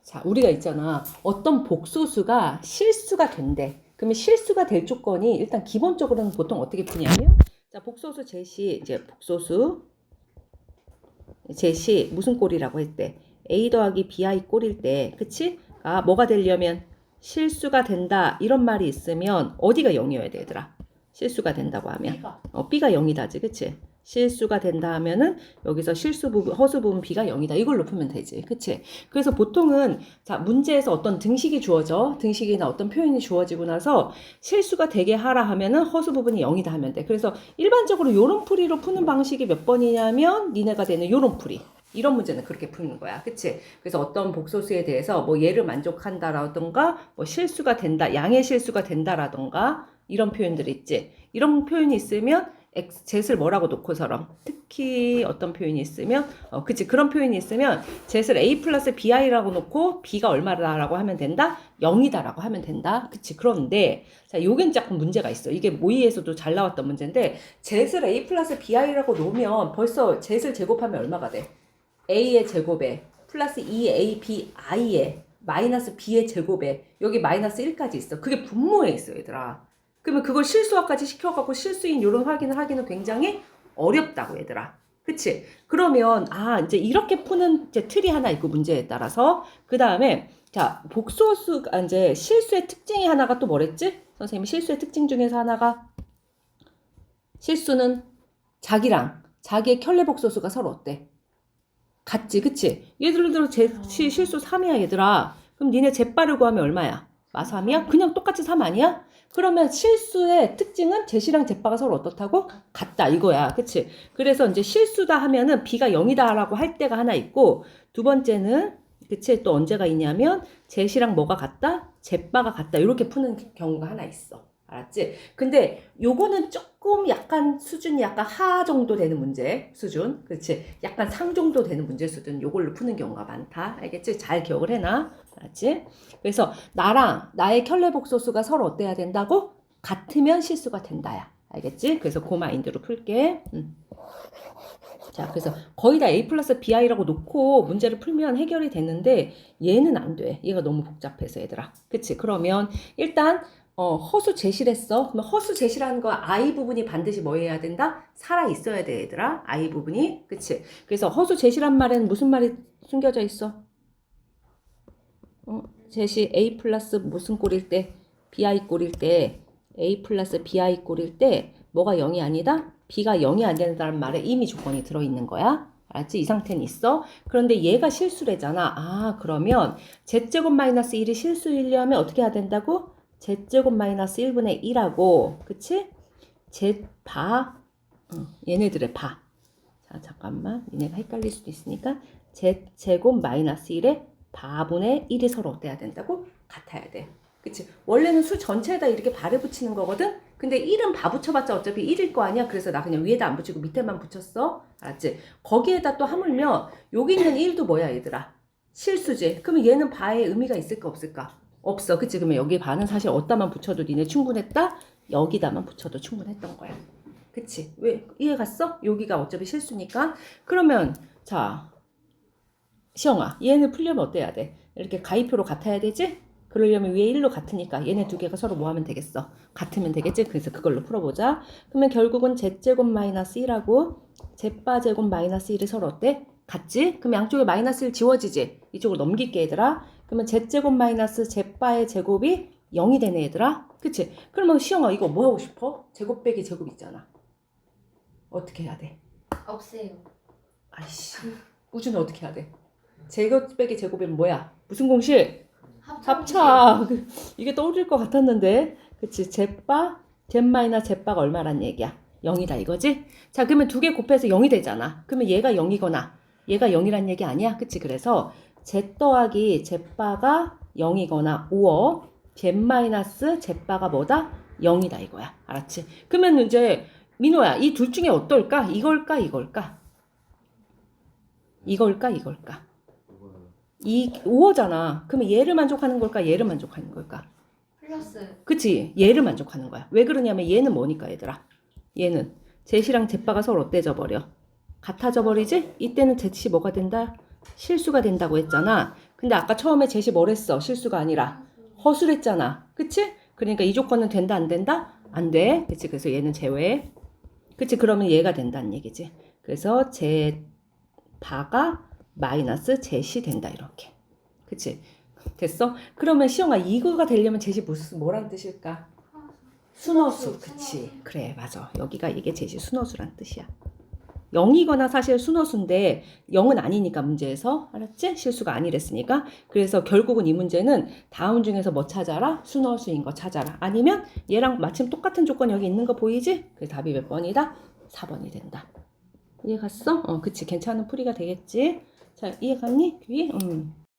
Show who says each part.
Speaker 1: 자, 우리가 있잖아. 어떤 복소수가 실수가 된대. 그러면 실수가 될 조건이 일단 기본적으로는 보통 어떻게 푸냐면, 자, 복소수 제시, 이제 복소수 제시 무슨 꼴이라고 했대? A 더하기 BI 꼴일 때, 그치? 아, 뭐가 되려면 실수가 된다. 이런 말이 있으면 어디가 0이어야 돼, 얘들아? 실수가 된다고 하면. B가 0이다지, 그치? 실수가 된다 하면은 여기서 실수 부분, 허수 부분 B가 0이다. 이걸로 풀면 되지. 그치? 그래서 보통은 자, 문제에서 어떤 등식이 주어져. 등식이나 어떤 표현이 주어지고 나서 실수가 되게 하라 하면은 허수 부분이 0이다 하면 돼. 그래서 일반적으로 요런 풀이로 푸는 방식이 몇 번이냐면 니네가 되는 요런 풀이. 이런 문제는 그렇게 푸는 거야. 그치? 그래서 어떤 복소수에 대해서 뭐 얘를 만족한다라던가 뭐 실수가 된다, 양의 실수가 된다라던가 이런 표현들 있지. 이런 표현이 있으면 젯을 뭐라고 놓고서럼 특히 어떤 표현이 있으면 그치 그런 표현이 있으면 젯을 a 플러스 bi라고 놓고 b가 얼마다라고 하면 된다? 0이다라고 하면 된다. 그치 그런데 자 요겐 조금 문제가 있어. 이게 모의에서도 잘 나왔던 문제인데 젯을 a 플러스 bi라고 놓으면 벌써 젯을 제곱하면 얼마가 돼? a의 제곱에 플러스 2ab i에 마이너스 b의 제곱에 여기 마이너스 1까지 있어. 그게 분모에 있어 얘들아. 그러면 그걸 실수화까지 시켜갖고 실수인 요런 확인을 하기는 굉장히 어렵다고 얘들아. 그치? 그러면 이제 이렇게 푸는 이제 틀이 하나 있고 문제에 따라서 그 다음에 자 복소수가 이제 실수의 특징이 하나가 또 뭐랬지? 선생님이 실수의 특징 중에서 하나가 실수는 자기랑 자기의 켤레 복소수가 서로 어때? 같지, 그치? 예를 들어 실수 3이야 얘들아. 그럼 니네 젯바를 구하면 얼마야? 마3이야? 그냥 똑같이 3 아니야? 그러면 실수의 특징은 젯이랑 젯바가 서로 어떻다고? 같다 이거야. 그치? 그래서 이제 실수다 하면은 B가 0이다 라고 할 때가 하나 있고 두 번째는 그치? 또 언제가 있냐면 젯이랑 뭐가 같다? 젯바가 같다. 이렇게 푸는 경우가 하나 있어. 알았지? 근데 요거는 조금 약간 수준이 약간 하 정도 되는 문제 수준. 그렇지? 약간 상 정도 되는 문제 수준 요걸로 푸는 경우가 많다. 알겠지? 잘 기억을 해놔. 알았지? 그래서 나랑 나의 켤레 복소수가 서로 어때야 된다고? 같으면 실수가 된다야. 알겠지? 그래서 그 마인드로 풀게. 자, 그래서 거의 다 A 플러스 BI라고 놓고 문제를 풀면 해결이 됐는데 얘는 안 돼. 얘가 너무 복잡해서 얘들아. 그치? 그러면 일단 허수 제시했어. 그러면 허수 제시라는 거 I 부분이 반드시 뭐 해야 된다? 살아 있어야 돼, 얘들아. I 부분이. 그치? 그래서 허수 제시란 말에는 무슨 말이 숨겨져 있어? 제시 A 플러스 무슨 꼴일 때? BI 꼴일 때 A 플러스 BI 꼴일 때 뭐가 0이 아니다? B가 0이 안 된다는 말에 이미 조건이 들어있는 거야. 알았지? 이 상태는 있어. 그런데 얘가 실수래잖아. 그러면 Z제곱 마이너스 1이 실수이려면 어떻게 해야 된다고? Z제곱 마이너스 1분의 1하고, 그치? Z바, 얘네들의 바. 자, 잠깐만. 얘네가 헷갈릴 수도 있으니까. Z제곱 마이너스 1의 바분의 1이 서로 어때야 된다고? 같아야 돼. 그치? 원래는 수 전체에다 이렇게 바를 붙이는 거거든? 근데 1은 바 붙여봤자 어차피 1일 거 아니야? 그래서 나 그냥 위에다 안 붙이고 밑에만 붙였어. 알았지? 거기에다 또 하물며 여기 있는 1도 뭐야 얘들아? 실수지? 그러면 얘는 바에 의미가 있을까 없을까? 없어. 그치? 그러면 여기 바는 사실 어디다만 붙여도 니네 충분했다? 여기다만 붙여도 충분했던 거야. 그치? 왜? 이해 갔어? 여기가 어차피 실수니까. 그러면 자 시영아 얘는 풀려면 어때야 돼? 이렇게 가위표로 같아야 되지? 그러려면 위에 1로 같으니까 얘네 두 개가 서로 뭐 하면 되겠어? 같으면 되겠지? 그래서 그걸로 풀어보자. 그러면 결국은 Z제곱 마이너스 1하고 Z바 제곱 마이너스 1이 서로 어때? 같지? 그럼 양쪽에 마이너스 1 지워지지? 이쪽으로 넘길게 얘들아. 그러면 Z제곱 마이너스 Z바의 제곱이 0이 되네 얘들아. 그치? 그러면 시영아 이거 뭐 하고 싶어? 제곱 빼기 제곱 있잖아. 어떻게 해야 돼?
Speaker 2: 없애요.
Speaker 1: 아이씨 우주는 어떻게 해야 돼? 제곱 빼기 제곱이면 뭐야? 무슨 공식? 합차. 이게 떠오를 것 같았는데. 그치? Z바, Z 마이너스 Z바가 얼마란 얘기야? 0이다 이거지? 자 그러면 두 개 곱해서 0이 되잖아. 그러면 얘가 0이거나 얘가 0이란 얘기 아니야? 그치? 그래서 Z 더하기 Z바가 0이거나 5어 Z 마이너스 Z바가 뭐다? 0이다 이거야. 알았지? 그러면 이제 민호야 이 둘 중에 어떨까? 이걸까? 이걸까? 이걸까? 이걸까? 이 5호잖아. 그러면 얘를 만족하는 걸까? 얘를 만족하는 걸까?
Speaker 2: 플러스.
Speaker 1: 그치? 얘를 만족하는 거야. 왜 그러냐면 얘는 뭐니까 얘들아. 얘는 Z랑 Z바가 서로 어때져 버려? 같아져 버리지? 이때는 Z이 뭐가 된다? 실수가 된다고 했잖아. 근데 아까 처음에 제시 뭘 했어? 실수가 아니라 허술했잖아. 그치? 그러니까 이 조건은 된다, 안 된다? 안 돼. 그치? 그래서 얘는 제외. 그치? 그러면 얘가 된다는 얘기지. 그래서 제바가 마이너스 제시 된다, 이렇게. 그치? 됐어? 그러면 시영아, 이거가 되려면 제시 무슨, 뭐란 뜻일까? 순허수. 그치? 그래, 맞아. 여기가 이게 제시 순허수란 뜻이야. 0이거나 사실 순허수인데 0은 아니니까 문제에서 알았지? 실수가 아니랬으니까. 그래서 결국은 이 문제는 다음 중에서 뭐 찾아라? 순허수인 거 찾아라. 아니면 얘랑 마침 똑같은 조건 여기 있는 거 보이지? 그래서 답이 몇 번이다? 4번이 된다. 이해 갔어? 그치. 괜찮은 풀이가 되겠지? 자, 이해 갔니? 귀?